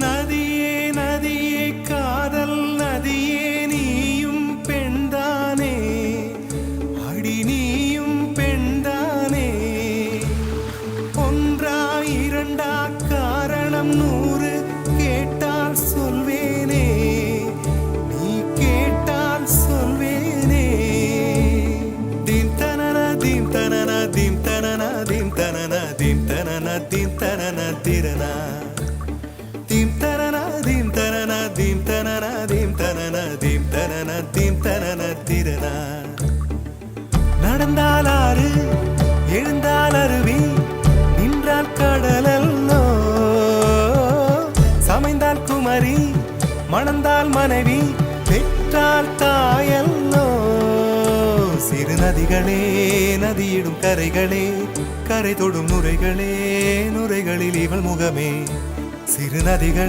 நதியே நதியே காதல் நதியே நீயும் பெண்தானே அடி நீயும் பெண்தானே ஒன்றா இரண்டா காரணம் 100 கேட்டால் சொல்வேனே நீ கேட்டால் சொல்வேனே தீம் தனன தீம் தனன தீம் தனன தீம் தனன தீம் தனன தீம் தனன திரனா தீம் தனன தீம் தனன தீம் தனன தீம் தனன தீம் தனன தீம் தனன திரனா நடந்தால் ஆறு எழுந்தால் அருவி நின்றால் கடலல்லோ சமைந்தால் குமரி மணந்தால் மனைவி பெற்றால் தாயல்லோ சிறு நதிகளே நதியிடும் கரைகளே கரை தொடும் நுரைகளே நுரைகளில் இவள் முகமே சிறு நதிகள்